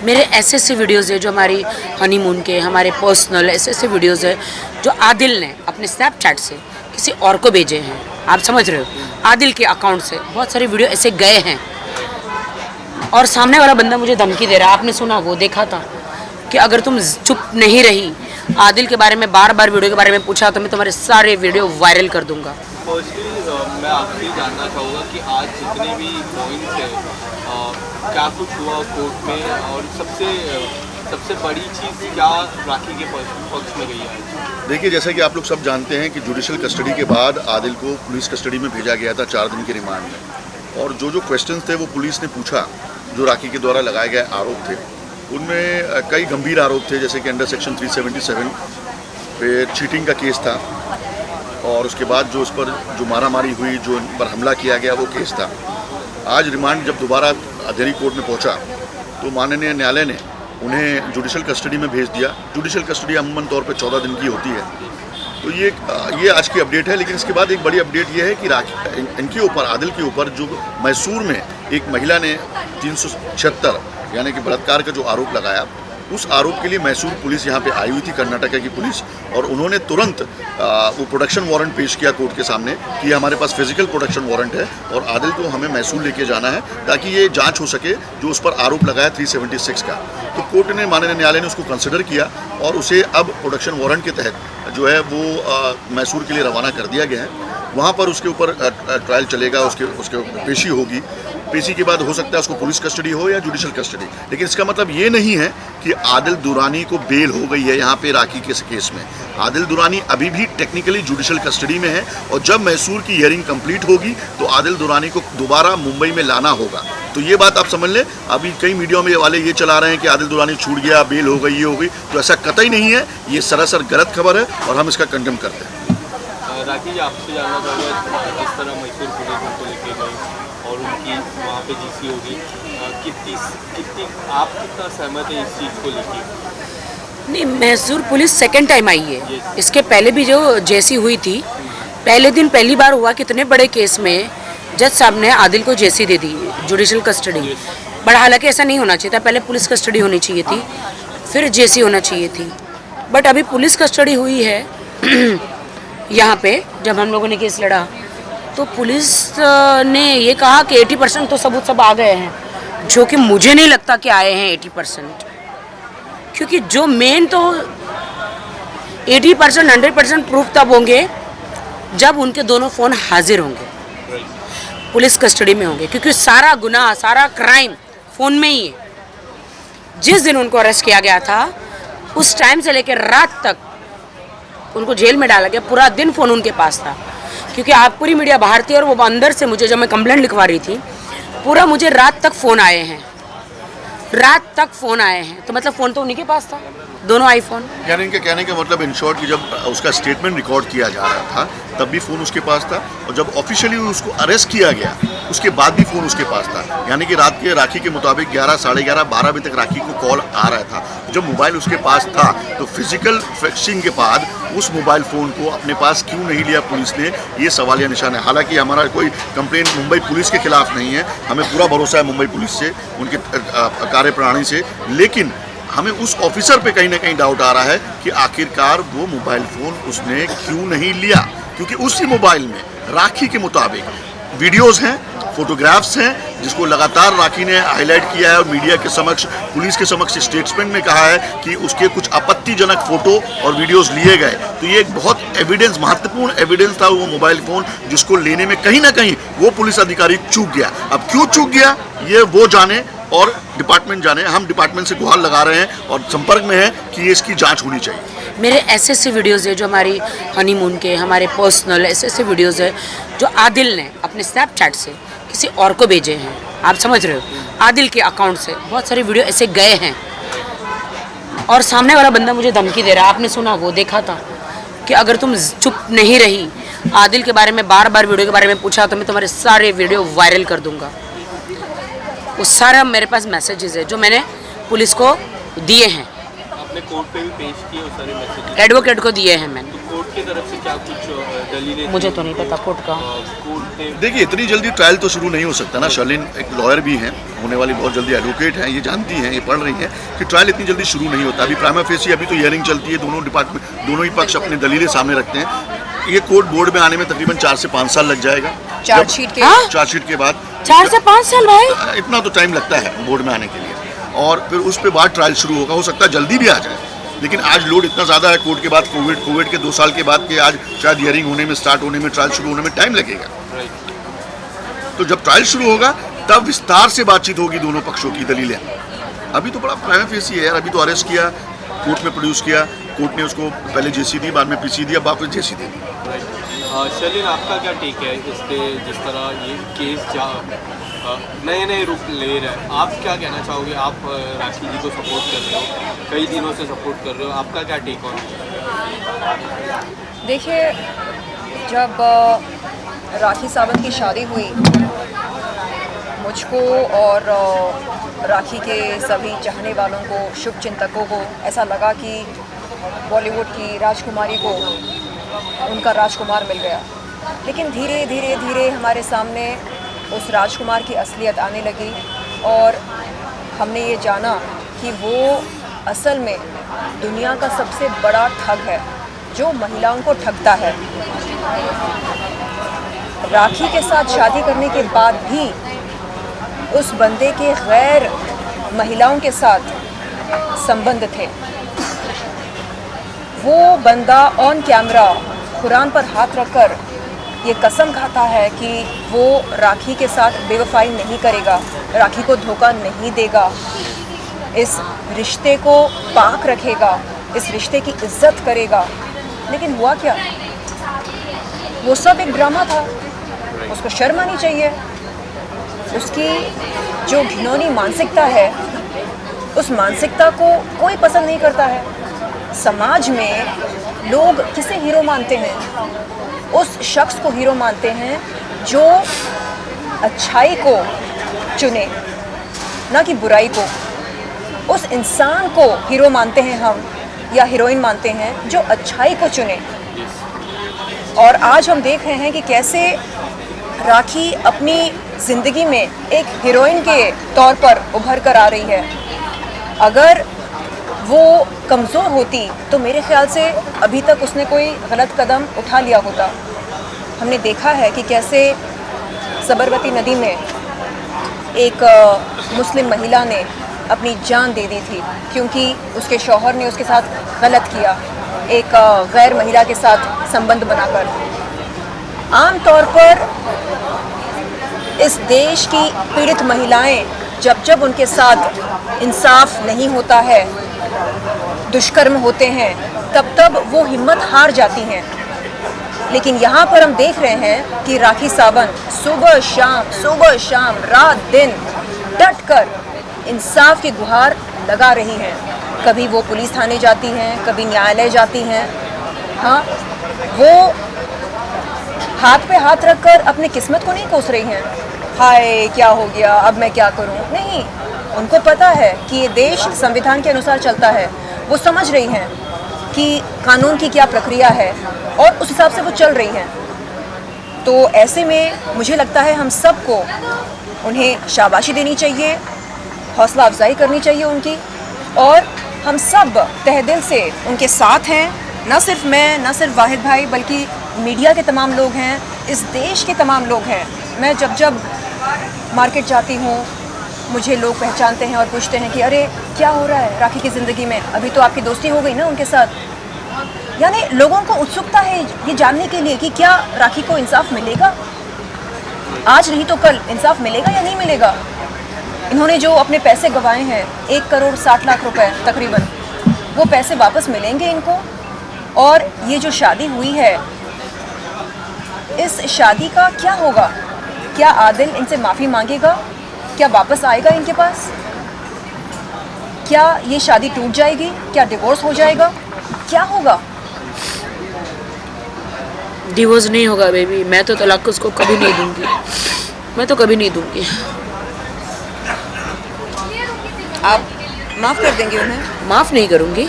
मेरे ऐसे ऐसे वीडियोज़ है जो हमारी हनीमून के, हमारे पर्सनल ऐसे ऐसे वीडियोज़ है जो आदिल ने अपने स्नैपचैट से किसी और को भेजे हैं। आप समझ रहे हो, आदिल के अकाउंट से बहुत सारे वीडियो ऐसे गए हैं और सामने वाला बंदा मुझे धमकी दे रहा है। आपने सुना, वो देखा था कि अगर तुम चुप नहीं रही, आदिल के बारे में बार बार वीडियो के बारे में पूछा तो मैं तुम्हारे सारे वीडियो वायरल कर दूंगा। फर्स्टली मैं आपसे जानना चाहूँगा कि आज जितने भी पॉइंट्स हैं क्या कुछ हुआ कोर्ट में, और सबसे बड़ी चीज़ क्या राखी के पक्ष में गई है? देखिए, जैसा कि आप लोग सब जानते हैं कि जुडिशल कस्टडी के बाद आदिल को पुलिस कस्टडी में भेजा गया था 4 दिन के रिमांड में, और जो क्वेश्चंस थे वो पुलिस ने पूछा, जो राखी के द्वारा लगाए गए आरोप थे, उनमें कई गंभीर आरोप थे, जैसे कि अंडर सेक्शन 377 पे चीटिंग का केस था, और उसके बाद जो उस पर जो मारामारी हुई, जो इन पर हमला किया गया, वो केस था। आज रिमांड जब दोबारा अधेरी कोर्ट में पहुंचा तो माननीय न्यायालय ने उन्हें जुडिशल कस्टडी में भेज दिया। जुडिशल कस्टडी अमूमन तौर पे 14 दिन की होती है। तो ये आज की अपडेट है। लेकिन इसके बाद एक बड़ी अपडेट ये है कि इनके ऊपर, आदिल के ऊपर, जो मैसूर में एक महिला ने 376 यानी कि बलात्कार का जो आरोप लगाया, उस आरोप के लिए मैसूर पुलिस यहाँ पे आई हुई थी, कर्नाटक की पुलिस, और उन्होंने तुरंत वो प्रोडक्शन वारंट पेश किया कोर्ट के सामने कि हमारे पास फिजिकल प्रोडक्शन वारंट है और आदिल को हमें मैसूर लेके जाना है ताकि ये जांच हो सके जो उस पर आरोप लगाया 376 का। तो कोर्ट ने, माननीय न्यायालय ने उसको कंसिडर किया और उसे अब प्रोडक्शन वारंट के तहत जो है वो मैसूर के लिए रवाना कर दिया गया है। वहाँ पर उसके ऊपर ट्रायल चलेगा, उसके पेशी होगी। पेशी के बाद हो सकता है उसको पुलिस कस्टडी हो या जुडिशल कस्टडी। लेकिन इसका मतलब ये नहीं है कि आदिल दुरानी को बेल हो गई है यहाँ पे राखी के केस में। आदिल दुरानी अभी भी टेक्निकली जुडिशल कस्टडी में है, और जब मैसूर की हियरिंग कंप्लीट होगी तो आदिल दुरानी को दोबारा मुंबई में लाना होगा। तो ये बात आप समझ लें। अभी कई मीडिया में वाले ये चला रहे हैं कि आदिल दुरानी छूट गया, बेल हो गई, ये हो गई, तो ऐसा कतई नहीं है। ये सरासर गलत खबर है और हम इसका कंडेम करते हैं। राखी जी, आपसे जानना चाहूँगा, जिस तरह मैसूर पुलिस उनको लेके गई और उनकी वहाँ पे जीसी होगी, आप कितना सहमत है इस चीज़ को लेके? नहीं, Mysore police second time I है। इसके पहले भी जो जेसी हुई थी, पहले दिन पहली बार हुआ कितने बड़े केस में जज साहब ने आदिल को जेसी दे दी, जुडिशल कस्टडी। बट हालांकि ऐसा नहीं होना चाहिए था, पहले पुलिस कस्टडी होनी चाहिए थी, फिर जेसी होना चाहिए थी। बट अभी पुलिस कस्टडी हुई है यहाँ पे। जब हम लोगों ने केस लड़ा तो पुलिस ने ये कहा कि 80% तो सबूत सब आ गए हैं, जो कि मुझे नहीं लगता कि आए हैं 80%, क्योंकि जो मेन तो 80% 100% प्रूफ तब होंगे जब उनके दोनों फ़ोन हाजिर होंगे, पुलिस कस्टडी में होंगे, क्योंकि सारा गुनाह, सारा क्राइम फ़ोन में ही है। जिस दिन उनको अरेस्ट किया गया था उस टाइम से लेकर रात तक उनको जेल में डाला गया, पूरा दिन फ़ोन उनके पास था। क्योंकि आप पूरी मीडिया बाहर थी और वो अंदर से मुझे, जब मैं कंप्लेंट लिखवा रही थी, पूरा मुझे रात तक फ़ोन आए हैं, रात तक फ़ोन आए हैं। तो मतलब फ़ोन तो उन्हीं के पास था, दोनों आईफोन। यानी इनके कहने का मतलब इन शॉर्ट कि जब उसका स्टेटमेंट रिकॉर्ड किया जा रहा था तब भी फ़ोन उसके पास था, और जब ऑफिशियली उसको अरेस्ट किया गया उसके बाद भी फ़ोन उसके पास था। यानी कि रात के राखी के मुताबिक 11, साढ़े 11, 12 बजे तक राखी को कॉल आ रहा था। जब मोबाइल उसके पास था तो फिजिकल फिक्सिंग के बाद उस मोबाइल फ़ोन को अपने पास क्यों नहीं लिया पुलिस ने, ये सवालिया निशान है। हालांकि हमारा कोई कंप्लेंट मुंबई पुलिस के खिलाफ नहीं है, हमें पूरा भरोसा है मुंबई पुलिस से, उनके कार्यप्रणाली से। लेकिन हमें उस ऑफिसर पे कहीं ना कहीं डाउट आ रहा है कि आखिरकार वो मोबाइल फ़ोन उसने क्यों नहीं लिया, क्योंकि उसी मोबाइल में राखी के मुताबिक वीडियोज़ हैं, फोटोग्राफ्स हैं, जिसको लगातार राखी ने हाईलाइट किया है और मीडिया के समक्ष, पुलिस के समक्ष स्टेटमेंट में कहा है कि उसके कुछ आपत्तिजनक फ़ोटो और वीडियोज़ लिए गए। तो ये एक बहुत एविडेंस, महत्वपूर्ण एविडेंस था वो मोबाइल फ़ोन, जिसको लेने में कहीं ना कहीं वो पुलिस अधिकारी चूक गया। अब क्यों चूक गया ये वो जाने और डिपार्टमेंट जाने। हम डिपार्टमेंट से गुहार लगा रहे हैं और संपर्क में है कि ये इसकी जांच होनी चाहिए। मेरे ऐसे ऐसे वीडियोज़ है जो हमारी हनीमून के, हमारे पर्सनल ऐसे ऐसे वीडियोज़ है जो आदिल ने अपने स्नैपचैट से किसी और को भेजे हैं। आप समझ रहे हो, आदिल के अकाउंट से बहुत सारे वीडियो ऐसे गए हैं और सामने वाला बंदा मुझे धमकी दे रहा है। आपने सुना, वो देखा था कि अगर तुम चुप नहीं रही, आदिल के बारे में बार बार वीडियो के बारे में पूछा तो मैं तुम्हारे सारे वीडियो वायरल कर दूंगा। वो सारा मेरे पास मैसेजेस है जो मैंने पुलिस को दिए हैं। आपने कोर्ट पे भी पेश किए उस सारे मैसेजेस? एडवोकेट को दिए हैं मैंने। तो कोर्ट की तरफ से क्या कुछ दलीलें थी? मुझे तो नहीं पता कोर्ट का। कोर्ट ने देखिए इतनी जल्दी ट्रायल तो शुरू नहीं हो सकता ना। शर्लिन एक लॉयर भी हैं, होने वाली बहुत जल्दी एडवोकेट हैं, ये जानती हैं, ये पढ़ रही हैं कि ट्रायल इतनी जल्दी शुरू नहीं होता। अभी प्राइमा फेसी अभी तो हियरिंग चलती है, दोनों ही पक्ष अपने दलीलें सामने रखते हैं। ये कोर्ट बोर्ड में आने में तकरीबन 4 से 5 साल लग जाएगा। चार्जशीट के हाँ? चार्जशीट के बाद 4 से 5 साल भाई। इतना तो टाइम लगता है बोर्ड में आने के लिए, और फिर उस पे बाद ट्रायल शुरू होगा। हो सकता है जल्दी भी आ जाए, लेकिन आज लोड इतना ज़्यादा है कोर्ट के बाद, कोविड के 2 साल के बाद, कि आज शायद हियरिंग होने में, स्टार्ट होने में, ट्रायल शुरू होने में टाइम लगेगा। तो जब ट्रायल शुरू होगा तब विस्तार से बातचीत होगी दोनों पक्षों की दलीलें। अभी तो बड़ा प्राइमा फेसी है यार। अभी तो अरेस्ट किया, कोर्ट में प्रोड्यूस किया, कोर्ट ने उसको पहले जेसी दी, बाद में पीसी दिया, वापस जेसी दे दी। शर्लिन, आपका क्या टेक है इस पे, जिस तरह ये केस नए नए रूप ले रहा है? आप क्या कहना चाहोगे? आप राखी जी को सपोर्ट कर रहे हो, कई दिनों से सपोर्ट कर रहे हो, आपका क्या टेक ऑन? देखिए, जब राखी सावंत की शादी हुई, मुझको और राखी के सभी चाहने वालों को, शुभचिंतकों को ऐसा लगा कि बॉलीवुड की राजकुमारी को उनका राजकुमार मिल गया। लेकिन धीरे धीरे धीरे हमारे सामने उस राजकुमार की असलियत आने लगी, और हमने ये जाना कि वो असल में दुनिया का सबसे बड़ा ठग है, जो महिलाओं को ठगता है। राखी के साथ शादी करने के बाद भी उस बंदे के गैर महिलाओं के साथ संबंध थे। वो बंदा ऑन कैमरा कुरान पर हाथ रखकर ये कसम खाता है कि वो राखी के साथ बेवफाई नहीं करेगा, राखी को धोखा नहीं देगा, इस रिश्ते को पाक रखेगा, इस रिश्ते की इज्जत करेगा। लेकिन हुआ क्या? वो सब एक ड्रामा था। उसको शर्म आनी चाहिए। उसकी जो घिनौनी मानसिकता है, उस मानसिकता को कोई पसंद नहीं करता है। समाज में लोग किसे हीरो मानते हैं? उस शख्स को हीरो मानते हैं जो अच्छाई को चुने, ना कि बुराई को। उस इंसान को हीरो मानते हैं हम, या हीरोइन मानते हैं, जो अच्छाई को चुने। और आज हम देख रहे हैं कि कैसे राखी अपनी ज़िंदगी में एक हीरोइन के तौर पर उभर कर आ रही है। अगर वो कमज़ोर होती तो मेरे ख़्याल से अभी तक उसने कोई गलत कदम उठा लिया होता। हमने देखा है कि कैसे सबरमती नदी में एक मुस्लिम महिला ने अपनी जान दे दी थी, क्योंकि उसके शौहर ने उसके साथ गलत किया, एक गैर महिला के साथ संबंध बनाकर। आम तौर पर इस देश की पीड़ित महिलाएं जब उनके साथ इंसाफ नहीं होता है, दुष्कर्म होते हैं, तब वो हिम्मत हार जाती हैं। लेकिन यहाँ पर हम देख रहे हैं कि राखी सावंत सुबह शाम रात दिन डट कर इंसाफ की गुहार लगा रही हैं। कभी वो पुलिस थाने जाती हैं, कभी न्यायालय जाती हैं। हाँ, वो हाथ पे हाथ रखकर अपनी किस्मत को नहीं कोस रही हैं, हाय क्या हो गया, अब मैं क्या करूं। नहीं, उनको पता है कि ये देश संविधान के अनुसार चलता है। वो समझ रही हैं कि कानून की क्या प्रक्रिया है, और उस हिसाब से वो चल रही हैं। तो ऐसे में मुझे लगता है हम सबको उन्हें शाबाशी देनी चाहिए, हौसला अफजाई करनी चाहिए उनकी, और हम सब तहे दिल से उनके साथ हैं। ना सिर्फ मैं, ना सिर्फ वाहिद भाई, बल्कि मीडिया के तमाम लोग हैं, इस देश के तमाम लोग हैं। मैं जब मार्केट जाती हूँ, मुझे लोग पहचानते हैं और पूछते हैं कि अरे क्या हो रहा है राखी की ज़िंदगी में, अभी तो आपकी दोस्ती हो गई ना उनके साथ। यानी लोगों को उत्सुकता है ये जानने के लिए कि क्या राखी को इंसाफ मिलेगा, आज नहीं तो कल इंसाफ मिलेगा या नहीं मिलेगा। इन्होंने जो अपने पैसे गंवाए हैं, 1 करोड़ 60 लाख रुपए तकरीबन, वो पैसे वापस मिलेंगे इनको। और ये जो शादी हुई है, इस शादी का क्या होगा? क्या आदिल इनसे माफ़ी मांगेगा? क्या वापस आएगा इनके पास? क्या ये शादी टूट जाएगी? क्या डिवोर्स हो जाएगा? क्या होगा? डिवोर्स नहीं होगा बेबी। मैं तो तलाक उसको कभी नहीं दूंगी, मैं तो कभी नहीं दूंगी। आप माफ़ कर देंगे उन्हें? माफ़ नहीं करूँगी।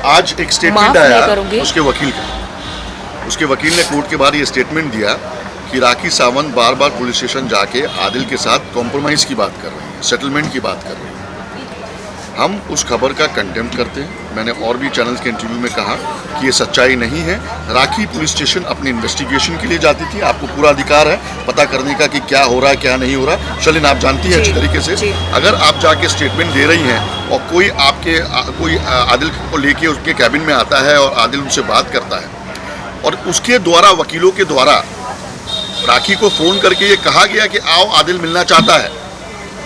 आज एक स्टेटमेंट माफ नहीं आया करूंगी। उसके वकील का। उसके वकील ने कोर्ट के बाहर ये स्टेटमेंट दिया कि राखी सावंत बार बार पुलिस स्टेशन जाके आदिल के साथ कॉम्प्रोमाइज़ की बात कर रही हैं, सेटलमेंट की बात कर रही हैं। हम उस खबर का कंटेम्प्ट करते हैं। मैंने और भी चैनल्स के इंटरव्यू में कहा कि ये सच्चाई नहीं है। राखी पुलिस स्टेशन अपनी इन्वेस्टिगेशन के लिए जाती थी। आपको पूरा अधिकार है पता करने का कि क्या हो रहा है क्या नहीं हो रहा। शर्लिन आप जानती हैं अच्छी तरीके से। अगर आप जाके स्टेटमेंट दे रही हैं और कोई आदिल को लेके उसके कैबिन में आता है और आदिल उनसे बात करता है और उसके द्वारा वकीलों के द्वारा राखी को फ़ोन करके ये कहा गया कि आओ आदिल मिलना चाहता है,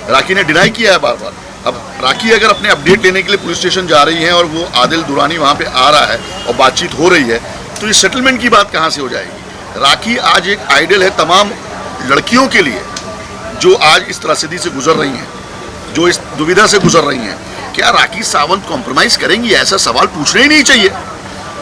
राखी ने डिनाई किया है बार बार। अब राखी अगर अपने अपडेट लेने के लिए पुलिस स्टेशन जा रही हैं और वो आदिल दुरानी वहाँ पे आ रहा है और बातचीत हो रही है तो ये सेटलमेंट की बात कहाँ से हो जाएगी। राखी आज एक आइडल है तमाम लड़कियों के लिए जो आज इस त्रासदी से गुजर रही हैं, जो इस दुविधा से गुजर रही हैं। क्या राखी सावंत कॉम्प्रोमाइज़ करेंगी? ऐसा सवाल पूछना ही नहीं चाहिए।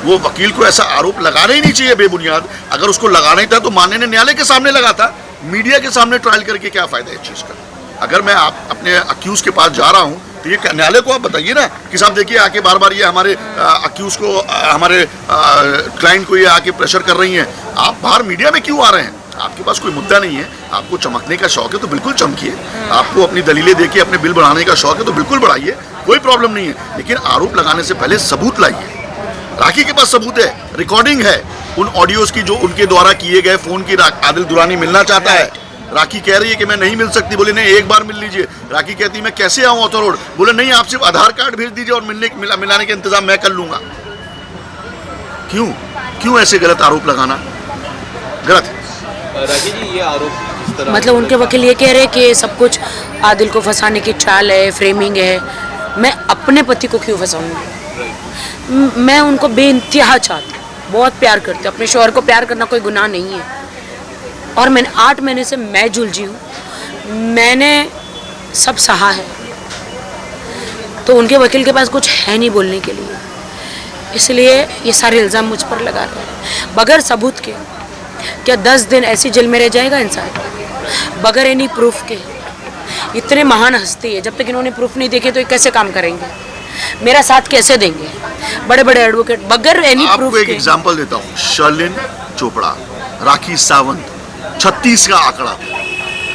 वो वकील को ऐसा आरोप लगाना ही नहीं चाहिए बेबुनियाद। अगर उसको लगाना ही था तो माननीय न्यायालय के सामने लगा था। मीडिया के सामने ट्रायल करके क्या फ़ायदा है इस चीज़ का। अगर मैं अपने अक्यूज़ के पास जा रहा हूँ तो ये न्यायालय को आप बताइए ना कि साहब देखिए आके बार बार ये हमारे अक्यूज़ को हमारे क्लाइंट को ये आके प्रेशर कर रही हैं। आप बाहर मीडिया में क्यों आ रहे हैं? आपके पास कोई मुद्दा नहीं है, आपको चमकने का शौक है तो बिल्कुल चमकिए। आपको अपनी दलीलें देखिए, अपने बिल बढ़ाने का शौक है तो बिल्कुल बढ़ाइए, कोई प्रॉब्लम नहीं है। लेकिन आरोप लगाने से पहले सबूत लाइए। राखी के पास सबूत है, रिकॉर्डिंग है उन ऑडियोज़ की जो उनके द्वारा किए गए फ़ोन की। आदिल दुरानी मिलना चाहता है, राखी कह रही है कि मैं नहीं मिल सकती। बोले नहीं एक बार मिल लीजिए। राखी कहती मैं कैसे आऊँ ऑथर रोड? बोले नहीं आप सिर्फ आधार कार्ड भेज दीजिए और मिलाने का इंतजाम मैं कर लूँगा। क्यों ऐसे गलत आरोप लगाना गलत है। राखी जी ये आरोप किस तरह मतलब उनके वकील ये कह रहे हैं कि सब कुछ आदिल को फंसाने की चाल है, फ्रेमिंग है। मैं अपने पति को क्यों फंसाऊंगी? मैं उनको बेइंतहा चाहती हूँ, बहुत प्यार करती हूँ। अपने शौहर को प्यार करना कोई गुनाह नहीं है। और मैंने 8 महीने से मैं जुलझी हूँ, मैंने सब सहा है। तो उनके वकील के पास कुछ है नहीं बोलने के लिए, इसलिए ये सारे इल्ज़ाम मुझ पर लगा रहे हैं बगैर सबूत के। क्या 10 दिन ऐसी जेल में रह जाएगा इंसान बगैर एनी प्रूफ के? इतने महान हस्ती है, जब तक इन्होंने प्रूफ नहीं देखे तो ये कैसे काम करेंगे? मेरा साथ कैसे देंगे? बड़े बड़े एडवोकेट बगैर एनी प्रूफ आपको एक के। एग्जांपल देता हूँ। शर्लिन चोपड़ा, राखी सावंत 36 का आंकड़ा था।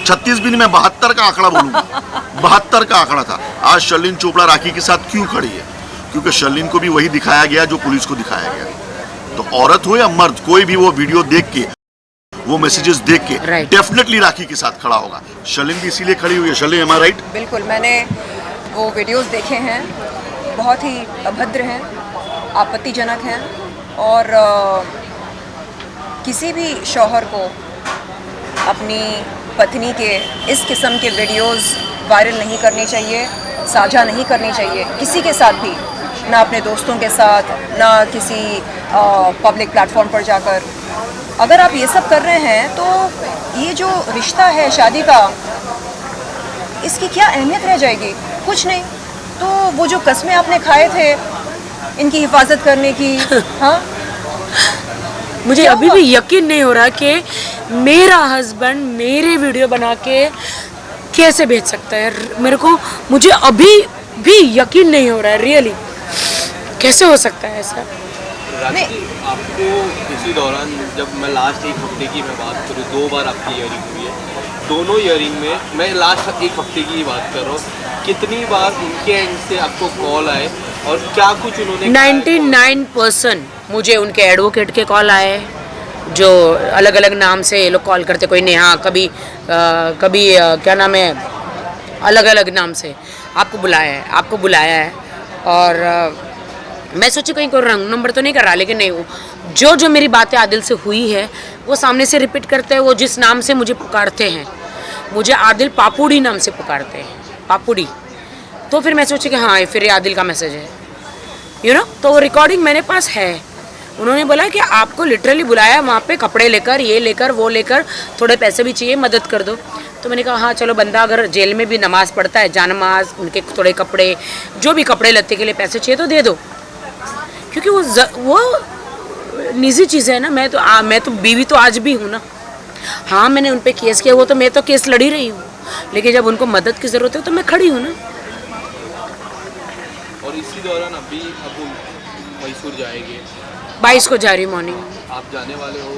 36 भी नहीं, मैं 72 का आंकड़ा बोलूँगा। 72 का आंकड़ा था। आज शर्लिन चोपड़ा राखी के साथ क्यों खड़ी है? क्योंकि शर्लिन को भी वही दिखाया गया जो पुलिस को दिखाया गया। तो औरत हो या मर्द, कोई भी वो वीडियो देख के, वो मैसेजेस देख के डेफिनेटली राखी के साथ खड़ा होगा। शर्लिन भी इसीलिए खड़ी हुई है। शर्लिन एम आई राइट? बिल्कुल, मैंने वो वीडियोस देखे हैं, बहुत ही अभद्र हैं, आपत्तिजनक हैं और किसी भी शौहर को अपनी पत्नी के इस किस्म के वीडियोस वायरल नहीं करने चाहिए, साझा नहीं करनी चाहिए किसी के साथ भी, ना अपने दोस्तों के साथ, ना किसी पब्लिक प्लेटफॉर्म पर जाकर। अगर आप ये सब कर रहे हैं तो ये जो रिश्ता है शादी का, इसकी क्या अहमियत रह जाएगी? कुछ नहीं। तो वो जो कस्में आपने खाए थे इनकी हिफाजत करने की, हाँ, मुझे अभी भी यकीन नहीं हो रहा कि मेरा हस्बैंड मेरे वीडियो बना के कैसे भेज सकता है। मुझे अभी भी यकीन नहीं हो रहा है, रियली कैसे हो सकता है ऐसा? राखी जी, आपको इसी दौरान जब मैं लास्ट एक हफ्ते की मैं बात करूँ, 2 बार आपकी ईयरिंग हुई है। दोनों ईयरिंग में मैं लास्ट एक हफ्ते की ही बात कर रहा हूँ, कितनी बार उनके एंड से आपको कॉल आए और क्या कुछ उन्होंने 99% मुझे उनके एडवोकेट के कॉल आए, जो अलग अलग नाम से ये लोग कॉल करते, कोई नेहा, कभी क्या नाम है, अलग अलग नाम से आपको बुलाया है। और मैं सोची कहीं कोई रंग नंबर तो नहीं कर रहा, लेकिन नहीं, वो जो मेरी बातें आदिल से हुई है वो सामने से रिपीट करते हैं। वो जिस नाम से मुझे पुकारते हैं, मुझे आदिल पापूड़ी नाम से पुकारते हैं, पापूड़ी। तो फिर मैं सोची कि हाँ फिर ये आदिल का मैसेज है, तो वो रिकॉर्डिंग मेरे पास है। उन्होंने बोला कि आपको लिटरली बुलाया वहाँ पे, कपड़े लेकर, ये लेकर, वो लेकर, थोड़े पैसे भी चाहिए, मदद कर दो। तो मैंने कहा हाँ चलो, बंदा अगर जेल में भी नमाज़ पढ़ता है, जानमाज, उनके थोड़े कपड़े, जो भी कपड़े लत्ते के लिए पैसे चाहिए तो दे दो, क्योंकि वो निजी चीज़ है ना। मैं तो बीवी तो आज भी हूँ ना। हाँ मैंने उन पे केस किया, वो तो मैं तो केस लड़ी रही हूँ, लेकिन जब उनको मदद की ज़रूरत है तो मैं खड़ी हूँ ना। और इसी दौरान अभी अब मैसूर जाएंगे, 22 को जा रही मॉर्निंग। आप जाने वाले हो,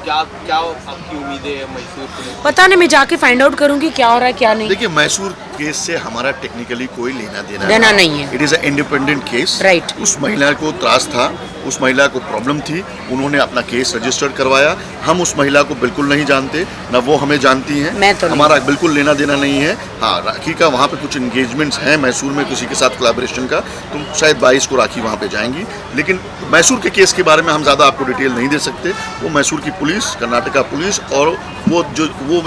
क्या क्या आपकी उम्मीदें हैं मैसूर के लिए? पता नहीं, मैं जाके फाइंड आउट करूंगी क्या हो रहा है क्या नहीं। देखिए, मैसूर केस से हमारा टेक्निकली कोई लेना देना नहीं है। It is a independent case. Right. उस महिला को त्रास था, उस महिला को प्रॉब्लम थी, उन्होंने अपना केस रजिस्टर करवाया। हम उस महिला को बिल्कुल नहीं जानते, न वो हमें जानती हैं। मैं तो नहीं। हमारा बिल्कुल लेना देना नहीं है। हाँ, राखी का वहाँ पे कुछ इंगेजमेंट्स हैं मैसूर में किसी के साथ कोलैबोरेशन का, तो शायद 22 को राखी वहाँ पे जाएंगी। लेकिन मैसूर के केस के बारे में हम ज़्यादा आपको डिटेल नहीं दे सकते। वो मैसूर की पुलिस, कर्नाटका पुलिस और वो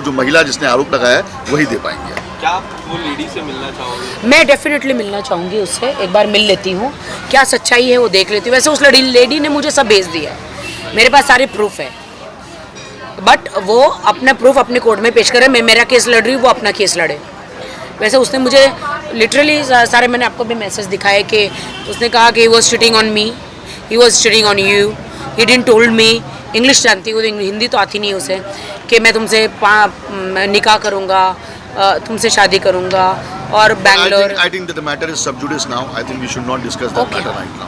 जो महिला जिसने आरोप लगाया है वही दे पाएंगे। क्या आप वो लेडी से मिलना चाहोगे? मैं डेफिनेटली मिलना चाहूँगी उससे, एक बार मिल लेती हूँ, क्या सच्चाई है वो देख लेती हूँ। वैसे उस लेडी ने मुझे सब भेज दिया है, मेरे पास सारे प्रूफ है, बट वो अपना प्रूफ अपने कोर्ट में पेश करे। मैं मेरा केस लड़ रही हूँ, वो अपना केस लड़े। वैसे उसने मुझे लिटरली सारे, मैंने आपको भी मैसेज दिखाए कि उसने कहा कि he was cheating on me, he was cheating on you, he didn't told me. English जानती हूँ, हिंदी तो आती नहीं है उसे, कि मैं तुमसे निकाह करूँगा, तुमसे शादी करूँगा और Bangalore. I think that the matter is sub judice now. I think we should not discuss that Okay. matter right now.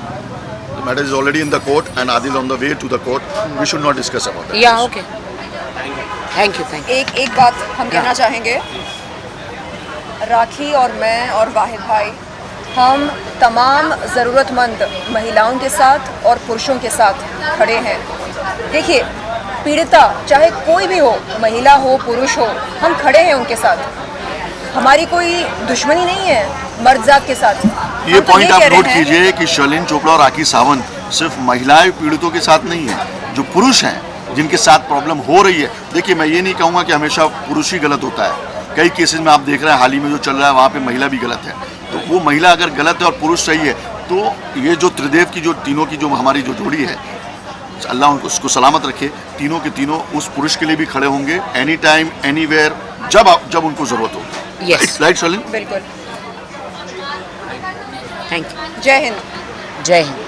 The matter is already in the court and Adil on the way to the court. We should not discuss about that. या okay, thank you. एक बात हम कहना चाहेंगे, राखी और मैं और वाहिद भाई, हम तमाम ज़रूरतमंद महिलाओं के साथ और पुरुषों के साथ खड़े हैं। देखिए, पीड़िता चाहे कोई भी हो, महिला हो पुरुष हो, हम खड़े हैं उनके साथ। हमारी कोई दुश्मनी नहीं है मर्द जात के साथ। ये हम तो पॉइंट आप कह रहे नोट हैं- कीजिए कि शर्लिन चोपड़ा और राखी सावंत सिर्फ महिलाएं पीड़ितों के साथ नहीं है, जो पुरुष हैं जिनके साथ प्रॉब्लम हो रही है। देखिए, मैं ये नहीं कहूँगा कि हमेशा पुरुष ही गलत होता है। कई केसेस में आप देख रहे हैं हाल ही में जो चल रहा है वहाँ पे महिला भी गलत है। तो वो महिला अगर गलत है और पुरुष सही है, तो ये जो त्रिदेव की जो तीनों की जो हमारी जो जोड़ी है, अल्लाह उनको उसको सलामत रखे। तीनों के तीनों उस पुरुष के लिए भी खड़े होंगे, एनी टाइम एनीवेयर, जब उनको ज़रूरत हो। Yes. राइट शर्लिन? बिल्कुल। Thank you. जय हिंद। जय हिंद।